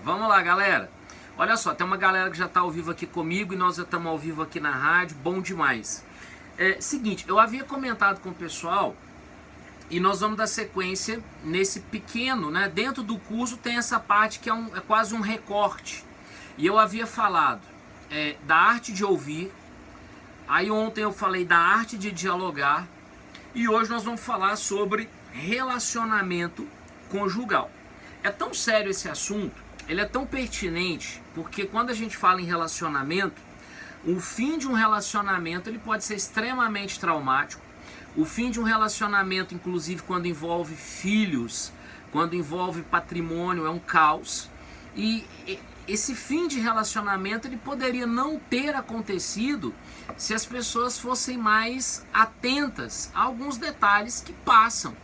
Vamos lá, galera. Olha só, tem uma galera que já está ao vivo aqui comigo e nós já estamos ao vivo aqui na rádio, bom demais. Seguinte, eu havia comentado com o pessoal e nós vamos dar sequência nesse pequeno, né? Dentro do curso tem essa parte que é quase um recorte. E eu havia falado da arte de ouvir, aí ontem eu falei da arte de dialogar e hoje nós vamos falar sobre relacionamento conjugal. É tão sério esse assunto, ele é tão pertinente, porque quando a gente fala em relacionamento, o fim de um relacionamento ele pode ser extremamente traumático. O fim de um relacionamento, inclusive quando envolve filhos, quando envolve patrimônio, é um caos. E esse fim de relacionamento ele poderia não ter acontecido se as pessoas fossem mais atentas a alguns detalhes que passam.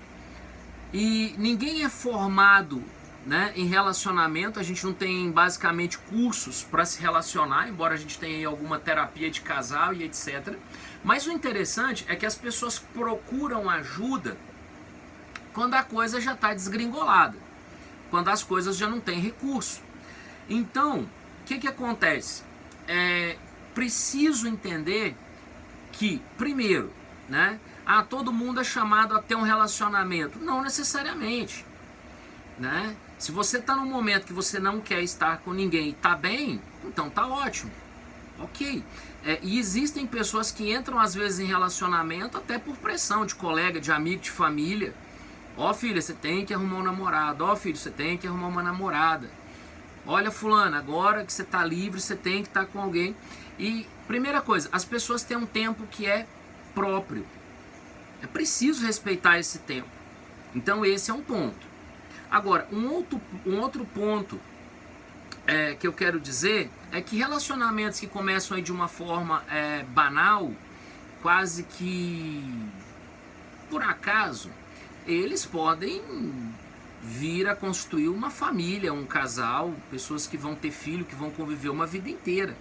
E ninguém é formado, né, em relacionamento, a gente não tem basicamente cursos para se relacionar, embora a gente tenha aí alguma terapia de casal e etc. Mas o interessante é que as pessoas procuram ajuda quando a coisa já está desgringolada, quando as coisas já não têm recurso. Então, o que acontece? Preciso entender que, primeiro, né, todo mundo é chamado a ter um relacionamento. Não necessariamente, né? Se você está num momento que você não quer estar com ninguém e está bem, então tá ótimo, ok. E existem pessoas que entram às vezes em relacionamento até por pressão de colega, de amigo, de família. Ó, filha, você tem que arrumar um namorado. Ó, filho, você tem que arrumar uma namorada. Olha, fulano, agora que você está livre, você tem que estar com alguém. E, primeira coisa, as pessoas têm um tempo que é próprio. É preciso respeitar esse tempo. Então esse é um ponto. Agora, um outro ponto que eu quero dizer é que relacionamentos que começam aí de uma forma banal, quase que por acaso, eles podem vir a construir uma família, um casal, pessoas que vão ter filho, que vão conviver uma vida inteira.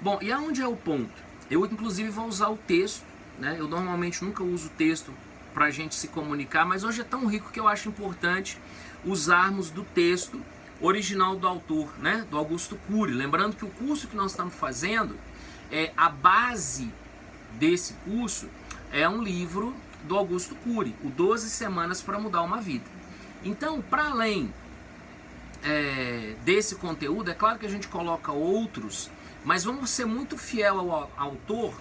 Bom, e aonde é o ponto? Eu inclusive vou usar o texto, né? Eu normalmente nunca uso o texto para a gente se comunicar, mas hoje é tão rico que eu acho importante usarmos do texto original do autor, né? Do Augusto Cury. Lembrando que o curso que nós estamos fazendo, a base desse curso é um livro do Augusto Cury, o 12 Semanas para Mudar uma Vida. Então, para além desse conteúdo, é claro que a gente coloca outros, mas vamos ser muito fiel ao autor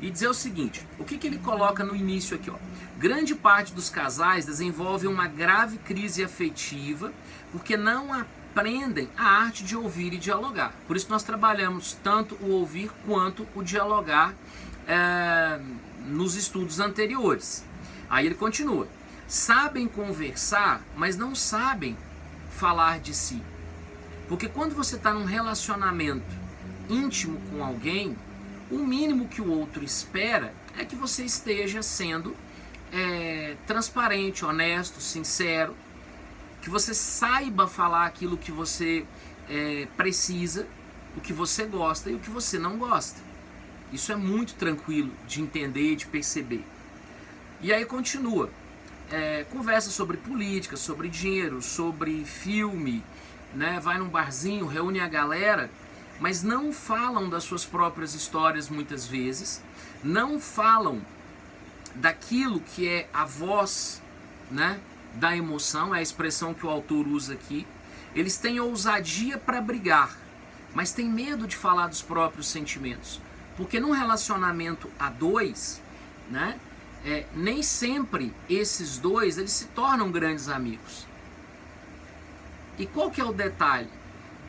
e dizer o seguinte, o que ele coloca no início aqui, ó. Grande parte dos casais desenvolve uma grave crise afetiva porque não aprendem a arte de ouvir e dialogar. Por isso nós trabalhamos tanto o ouvir quanto o dialogar nos estudos anteriores. Aí ele continua. Sabem conversar, mas não sabem falar de si. Porque quando você está num relacionamento íntimo com alguém, o mínimo que o outro espera é que você esteja sendo transparente, honesto, sincero, que você saiba falar aquilo que você precisa, o que você gosta e o que você não gosta. Isso é muito tranquilo de entender e de perceber. E aí continua. Conversa sobre política, sobre dinheiro, sobre filme, né? Vai num barzinho, reúne a galera, mas não falam das suas próprias histórias muitas vezes, não falam daquilo que é a voz, né, da emoção, é a expressão que o autor usa aqui. Eles têm ousadia para brigar, mas têm medo de falar dos próprios sentimentos, porque num relacionamento a dois, né, nem sempre esses dois eles se tornam grandes amigos. E qual que é o detalhe?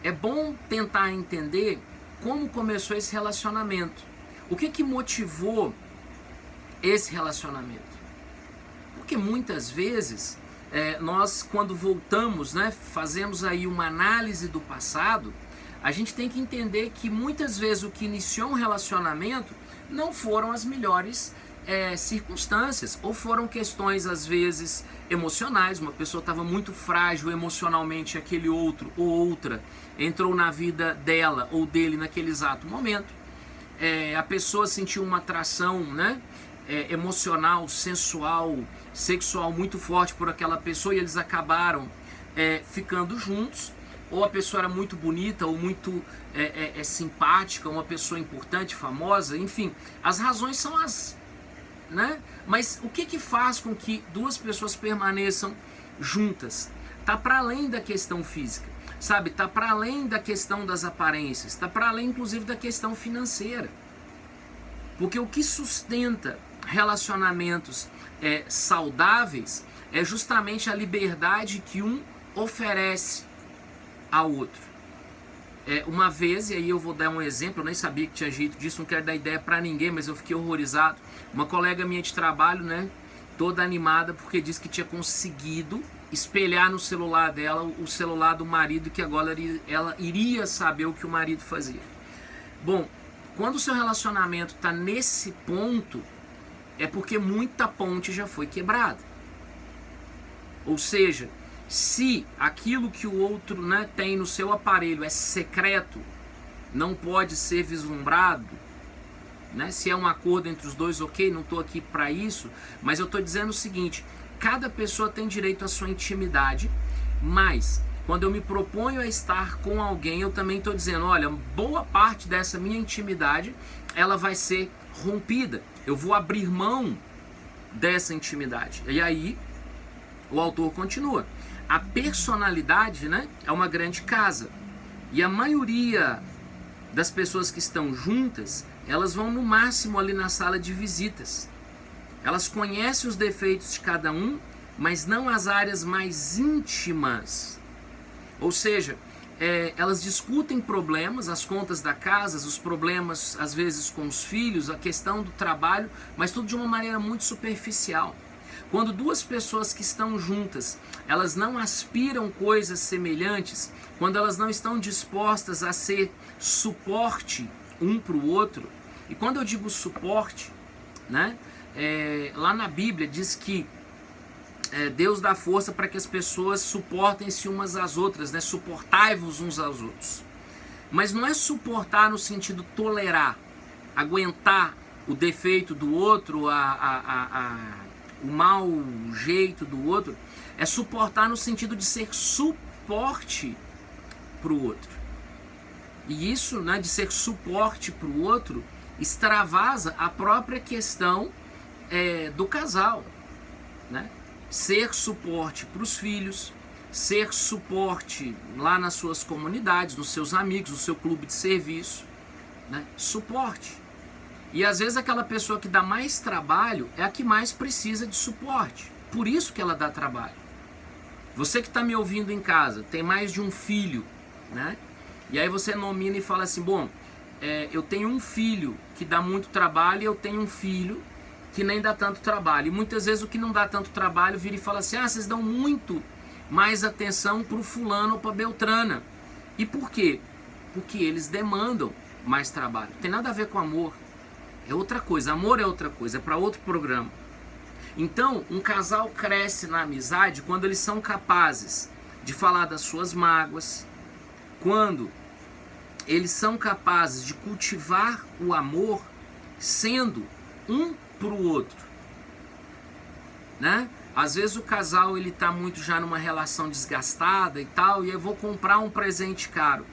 É bom tentar entender como começou esse relacionamento. O que motivou esse relacionamento? Porque muitas vezes nós, quando voltamos, né, fazemos aí uma análise do passado, a gente tem que entender que muitas vezes o que iniciou um relacionamento não foram as melhores circunstâncias, ou foram questões às vezes emocionais. Uma pessoa estava muito frágil emocionalmente, aquele outro ou outra entrou na vida dela ou dele naquele exato momento. A pessoa sentiu uma atração, né, emocional, sensual, sexual muito forte por aquela pessoa e eles acabaram ficando juntos. ou a pessoa era muito bonita, ou muito simpática, uma pessoa importante, famosa, enfim. As razões são as... né? Mas o que faz com que duas pessoas permaneçam juntas? Tá para além da questão física, sabe? Tá para além da questão das aparências, tá para além inclusive da questão financeira. Porque o que sustenta relacionamentos saudáveis é justamente a liberdade que um oferece ao outro. Uma vez, e aí eu vou dar um exemplo, eu nem sabia que tinha jeito disso, não quero dar ideia para ninguém, mas eu fiquei horrorizado. Uma colega minha de trabalho, né, toda animada porque disse que tinha conseguido espelhar no celular dela o celular do marido, que agora ela iria saber o que o marido fazia. Bom, quando o seu relacionamento está nesse ponto, é porque muita ponte já foi quebrada. Ou seja, se aquilo que o outro, né, tem no seu aparelho é secreto, não pode ser vislumbrado, né? Se é um acordo entre os dois, ok, não estou aqui para isso, mas eu estou dizendo o seguinte: cada pessoa tem direito à sua intimidade, mas quando eu me proponho a estar com alguém, eu também estou dizendo, olha, boa parte dessa minha intimidade, ela vai ser rompida. Eu vou abrir mão dessa intimidade. E aí, o autor continua. A personalidade, né, é uma grande casa. E a maioria das pessoas que estão juntas, elas vão no máximo ali na sala de visitas. Elas conhecem os defeitos de cada um, mas não as áreas mais íntimas. Ou seja, elas discutem problemas, as contas da casa, os problemas às vezes com os filhos, a questão do trabalho, mas tudo de uma maneira muito superficial. Quando duas pessoas que estão juntas, elas não aspiram coisas semelhantes, quando elas não estão dispostas a ser suporte um para o outro, e quando eu digo suporte, né, lá na Bíblia diz que Deus dá força para que as pessoas suportem-se umas às outras, né? Suportai-vos uns aos outros. Mas não é suportar no sentido tolerar, aguentar o defeito do outro, o mau jeito do outro. É suportar no sentido de ser suporte para o outro. E isso, né, de ser suporte para o outro, extravasa a própria questão do casal, né? Ser suporte para os filhos, ser suporte lá nas suas comunidades, nos seus amigos, no seu clube de serviço, né? Suporte. E às vezes aquela pessoa que dá mais trabalho é a que mais precisa de suporte. Por isso que ela dá trabalho. Você que está me ouvindo em casa, tem mais de um filho, né? E aí você nomina e fala assim, bom, eu tenho um filho que dá muito trabalho e eu tenho um filho que nem dá tanto trabalho. E muitas vezes o que não dá tanto trabalho vira e fala assim, vocês dão muito mais atenção para o fulano ou para a Beltrana. E por quê? Porque eles demandam mais trabalho. Não tem nada a ver com amor. É outra coisa. Amor é outra coisa, é para outro programa. Então, um casal cresce na amizade quando eles são capazes de falar das suas mágoas, quando eles são capazes de cultivar o amor sendo um para o outro, né? Às vezes o casal ele tá muito já numa relação desgastada e tal, e eu vou comprar um presente caro.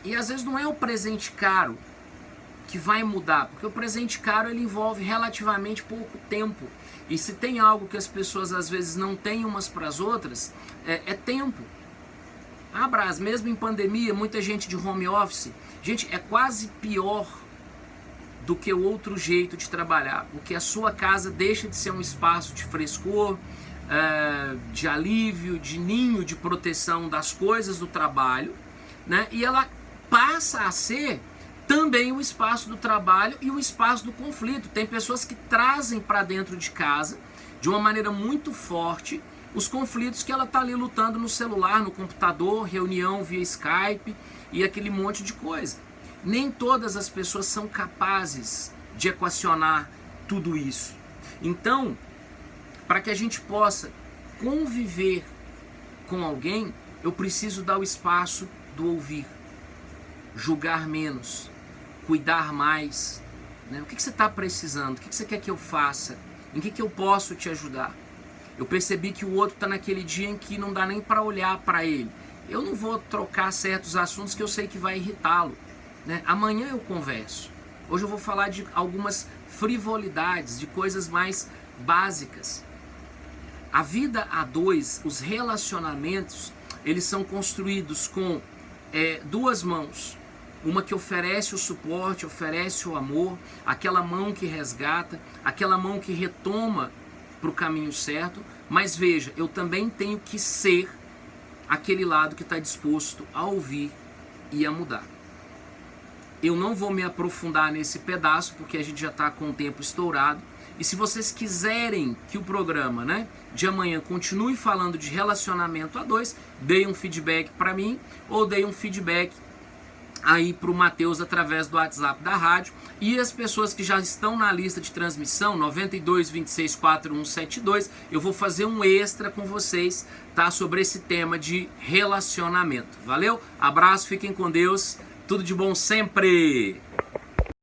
E às vezes não é o presente caro que vai mudar, porque o presente caro ele envolve relativamente pouco tempo. E se tem algo que as pessoas às vezes não têm umas para as outras, é tempo. Brás, mesmo em pandemia, muita gente de home office, gente, é quase pior do que o outro jeito de trabalhar, porque a sua casa deixa de ser um espaço de frescor, de alívio, de ninho, de proteção das coisas do trabalho, né? E ela passa a ser também o espaço do trabalho e o espaço do conflito. Tem pessoas que trazem para dentro de casa, de uma maneira muito forte, os conflitos que ela está ali lutando no celular, no computador, reunião via Skype e aquele monte de coisa. Nem todas as pessoas são capazes de equacionar tudo isso. Então, para que a gente possa conviver com alguém, eu preciso dar o espaço do ouvir, julgar menos, cuidar mais, né? O que você está precisando? O que você quer que eu faça? Em que eu posso te ajudar? Eu percebi que o outro está naquele dia em que não dá nem para olhar para ele. eu não vou trocar certos assuntos que eu sei que vai irritá-lo, né? Amanhã eu converso. Hoje eu vou falar de algumas frivolidades, de coisas mais básicas. A vida a dois, os relacionamentos, eles são construídos com duas mãos. Uma que oferece o suporte, oferece o amor, aquela mão que resgata, aquela mão que retoma para o caminho certo. Mas veja, eu também tenho que ser aquele lado que está disposto a ouvir e a mudar. Eu não vou me aprofundar nesse pedaço, porque a gente já está com o tempo estourado. E se vocês quiserem que o programa, né, de amanhã continue falando de relacionamento a dois, deem um feedback para mim ou deem um feedback aí para o Matheus através do WhatsApp da rádio. E as pessoas que já estão na lista de transmissão, 92 26 4172, eu vou fazer um extra com vocês, tá, sobre esse tema de relacionamento. Valeu? Abraço, fiquem com Deus, tudo de bom sempre!